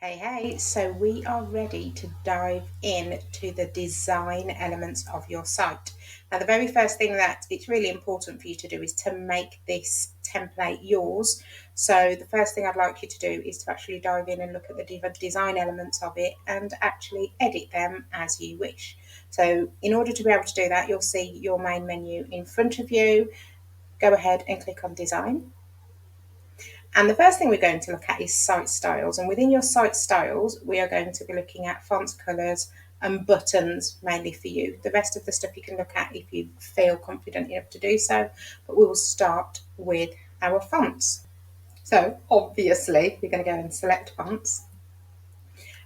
Hey, so we are ready to dive in to the design elements of your site. Now, the very first thing that it's really important for you to do is to make this template yours. So the first thing I'd like you to do is to actually dive in and look at the design elements of it and actually edit them as you wish. So in order to be able to do that, you'll see your main menu in front of you. Go ahead and click on design. And the first thing we're going to look at is site styles. And within your site styles, we are going to be looking at fonts, colours, and buttons mainly for you. The rest of the stuff you can look at if you feel confident enough to do so. But we will start with our fonts. So obviously, you're going to go and select fonts.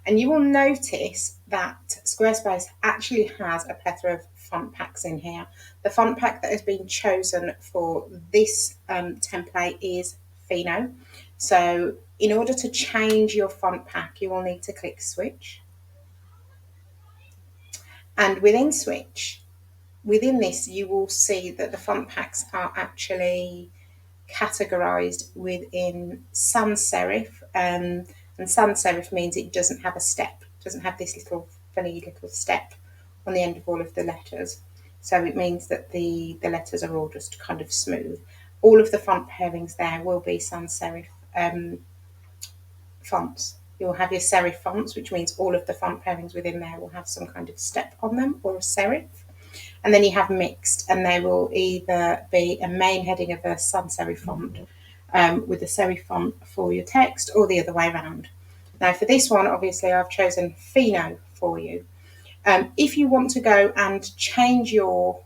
And you will notice that Squarespace actually has a plethora of font packs in here. The font pack that has been chosen for this template is Fino. So in order to change your font pack, you will need to click Switch. And within Switch, within this, you will see that the font packs are actually categorized within sans serif. And sans serif means it doesn't have a step, doesn't have this little funny little step on the end of all of the letters. So it means that the letters are all just kind of smooth. All of the font pairings there will be sans serif fonts. You'll have your serif fonts, which means all of the font pairings within there will have some kind of step on them or a serif. And then you have mixed, and they will either be a main heading of a sans serif font with a serif font for your text, or the other way around. Now, for this one, obviously, I've chosen Fino for you. If you want to go and change your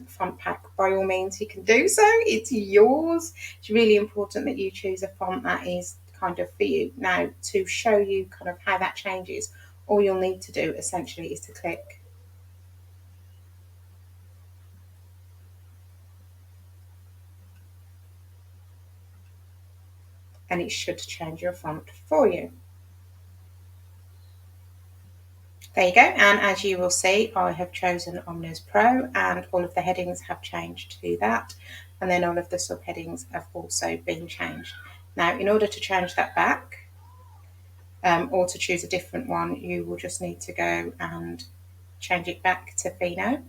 font pack, by all means, you can do so. It's yours. It's really important that you choose a font that is kind of for you. Now, to show you kind of how that changes, all you'll need to do essentially is to click and it should change your font for you. There you go, and as you will see, I have chosen Omnius Pro and all of the headings have changed to that, and then all of the subheadings have also been changed. Now, in order to change that back, or to choose a different one, you will just need to go and change it back to Fino.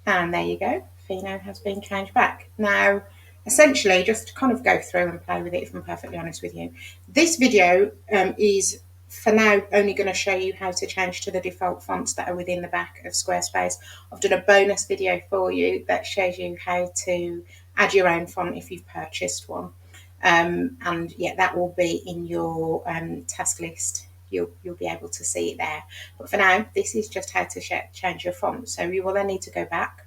And there you go, Fino has been changed back. Now, essentially, just to kind of go through and play with it, if I'm perfectly honest with you, this video is for now only going to show you how to change to the default fonts that are within the back of Squarespace. I've done a bonus video for you that shows you how to add your own font if you've purchased one. And yeah, that will be in your task list. You'll be able to see it there. But for now, this is just how to change your font. So you will then need to go back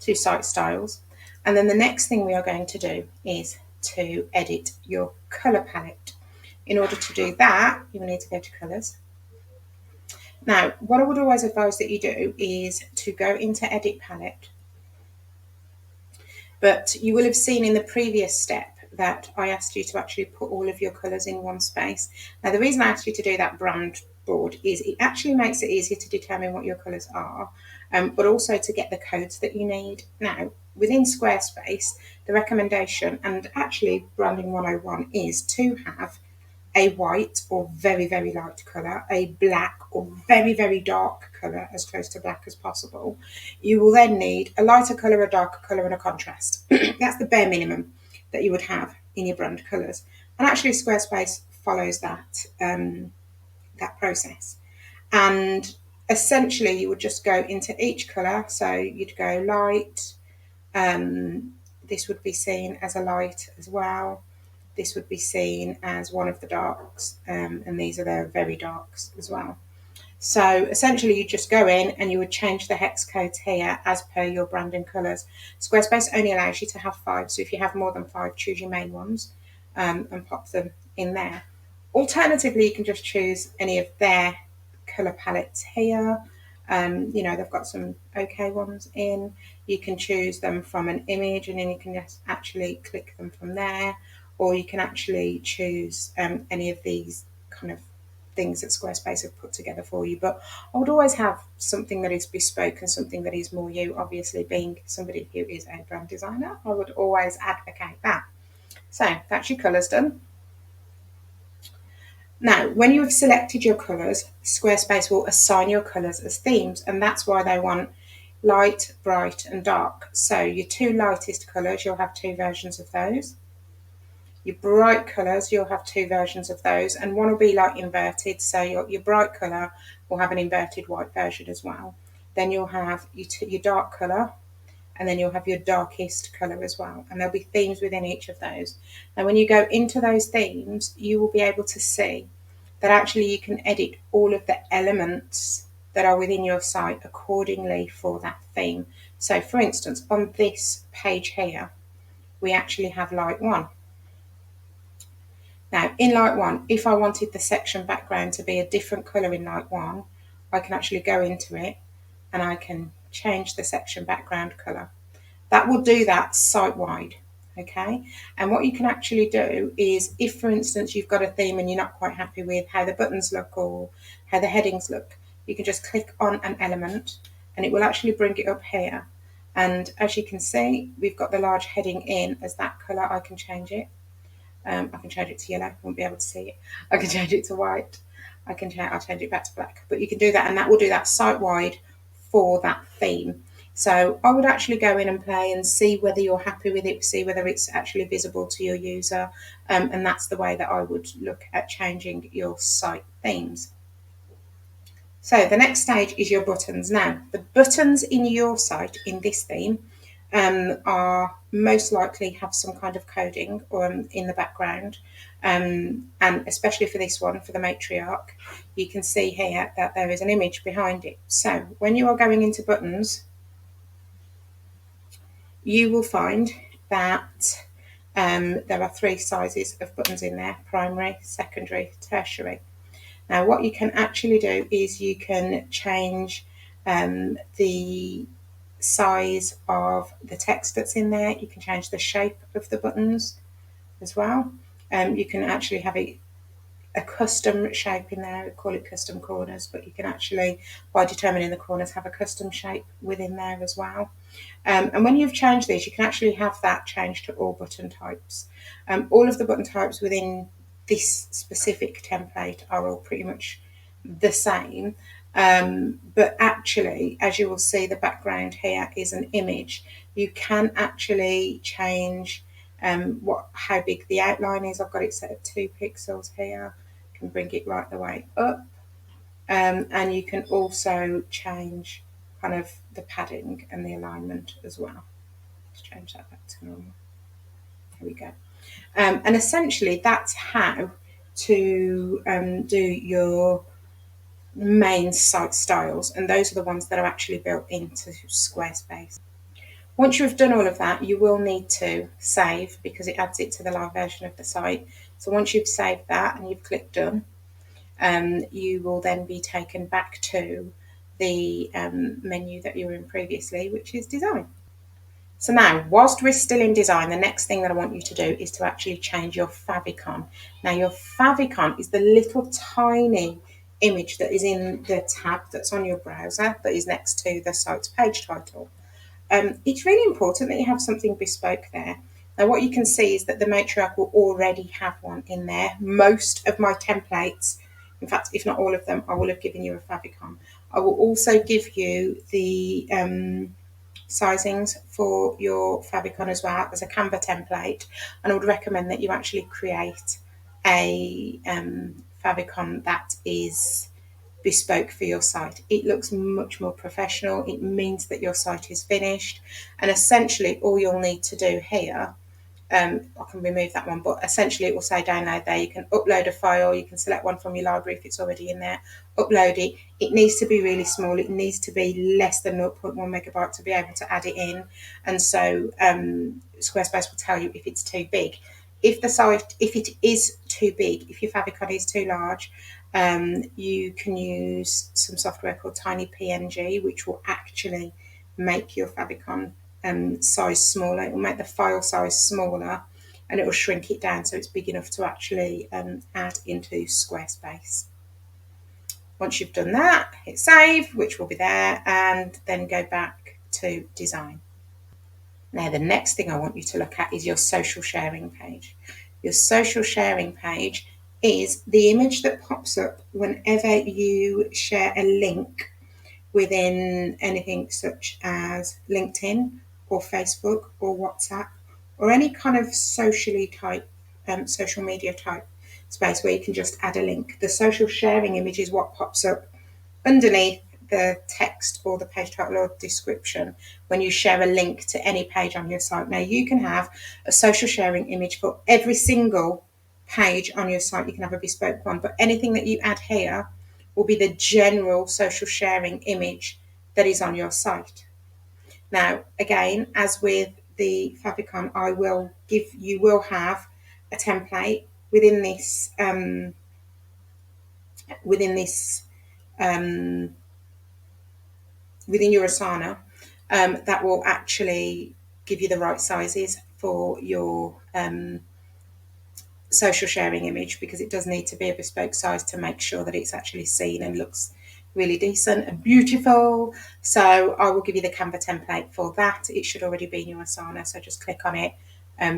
to Site Styles. And then the next thing we are going to do is to edit your colour palette. In order to do that, you will need to go to Colours. Now, what I would always advise that you do is to go into Edit Palette. But you will have seen in the previous step that I asked you to actually put all of your colours in one space. Now, the reason I asked you to do that brand board is it actually makes it easier to determine what your colours are, but also to get the codes that you need. Now, within Squarespace, the recommendation, and actually Branding 101, is to have a white or very, very light colour, a black or very, very dark colour, as close to black as possible. You will then need a lighter colour, a darker colour, and a contrast. That's the bare minimum that you would have in your brand colours. And actually, Squarespace follows that, that process. And essentially, you would just go into each colour. So you'd go light. This would be seen as a light as well. This would be seen as one of the darks, and these are the very darks as well. So essentially you just go in and you would change the hex codes here as per your branding colours. Squarespace only allows you to have 5, so if you have more than 5, choose your main ones and pop them in there. Alternatively, you can just choose any of their colour palettes here. You know, they've got some okay ones in. You can choose them from an image and then you can just actually click them from there. Or you can actually choose any of these kind of things that Squarespace have put together for you. But I would always have something that is bespoke and something that is more you. Obviously, being somebody who is a brand designer, I would always advocate that. So that's your colours done. Now, when you have selected your colours, Squarespace will assign your colours as themes, and that's why they want light, bright and dark. So your two lightest colours, you'll have two versions of those. Your bright colours, you'll have two versions of those, and one will be like inverted, so your bright colour will have an inverted white version as well. Then you'll have your dark colour, and then you'll have your darkest colour as well, and there'll be themes within each of those. Now when you go into those themes, you will be able to see that actually you can edit all of the elements that are within your site accordingly for that theme. So for instance, on this page here, we actually have light 1. Now in light 1, if I wanted the section background to be a different colour in light 1, I can actually go into it and I can change the section background colour. That will do that site-wide, okay? And what you can actually do is, if for instance you've got a theme and you're not quite happy with how the buttons look or how the headings look, you can just click on an element and it will actually bring it up here. And as you can see, we've got the large heading in as that colour. I can change it. I can change it to yellow. I won't be able to see it. I can change it to white. I'll change it back to black. But you can do that, and that will do that site-wide for that theme. So I would actually go in and play and see whether you're happy with it, see whether it's actually visible to your user, and that's the way that I would look at changing your site themes. So the next stage is your buttons. Now, the buttons in your site in this theme are most likely have some kind of coding in the background, and especially for this one, for the matriarch, you can see here that there is an image behind it. So when you are going into buttons, you will find that there are 3 sizes of buttons in there: primary, secondary, tertiary. Now what you can actually do is you can change the size of the text that's in there. You can change the shape of the buttons as well. You can actually have a custom shape in there. We call it custom corners, but you can actually, by determining the corners, have a custom shape within there as well. And when you've changed these, you can actually have that changed to all button types. All of the button types within this specific template are all pretty much the same. But actually, as you will see, the background here is an image. You can actually change how big the outline is. I've got it set at 2 pixels here. You can bring it right the way up. And you can also change kind of the padding and the alignment as well. Let's change that back to normal. Here we go. And essentially that's how to do your main site styles, and those are the ones that are actually built into Squarespace. Once you've done all of that, you will need to save, because it adds it to the live version of the site. So once you've saved that and you've clicked done, you will then be taken back to the menu that you were in previously, which is design. So now, whilst we're still in design, the next thing that I want you to do is to actually change your favicon. Now your favicon is the little tiny image that is in the tab that's on your browser that is next to the site's page title. It's really important that you have something bespoke there. Now what you can see is that the matriarch will already have one in there. Most of my templates, in fact, if not all of them, I will have given you a favicon. I will also give you the sizings for your favicon as well as a Canva template, and I would recommend that you actually create a favicon that is bespoke for your site. It looks much more professional. It means that your site is finished, and essentially all you'll need to do here, I can remove that one, but essentially it will say download there. You can upload a file, you can select one from your library if it's already in there, upload it. It needs to be really small. It needs to be less than 0.1 megabyte to be able to add it in, and so Squarespace will tell you if it's too big. If it is too big, if your favicon is too large, you can use some software called TinyPNG, which will actually make your favicon size smaller. It will make the file size smaller, and it will shrink it down so it's big enough to actually add into Squarespace. Once you've done that, hit save, which will be there, and then go back to design. Now the next thing I want you to look at is your social sharing page. Your social sharing page is the image that pops up whenever you share a link within anything such as LinkedIn or Facebook or WhatsApp or any kind of social media type space where you can just add a link. The social sharing image is what pops up underneath the text or the page title or description when you share a link to any page on your site. Now, you can have a social sharing image for every single page on your site. You can have a bespoke one, but anything that you add here will be the general social sharing image that is on your site. Now, again, as with the favicon, you will have a template within this um, within your Asana that will actually give you the right sizes for your social sharing image, because it does need to be a bespoke size to make sure that it's actually seen and looks really decent and beautiful. So I will give you the Canva template for that. It should already be in your Asana, so just click on it.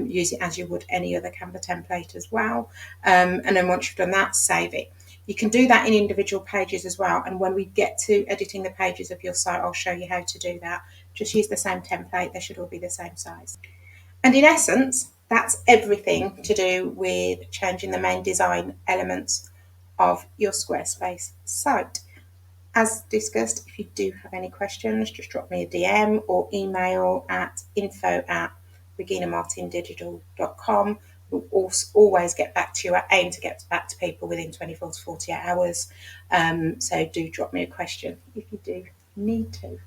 Use it as you would any other Canva template as well. And then once you've done that, save it. You can do that in individual pages as well. And when we get to editing the pages of your site, I'll show you how to do that. Just use the same template. They should all be the same size. And in essence, that's everything to do with changing the main design elements of your Squarespace site. As discussed, if you do have any questions, just drop me a DM or email at info@reginamartindigital.com. We'll always get back to you. I aim to get back to people within 24 to 48 hours. So do drop me a question if you do need to.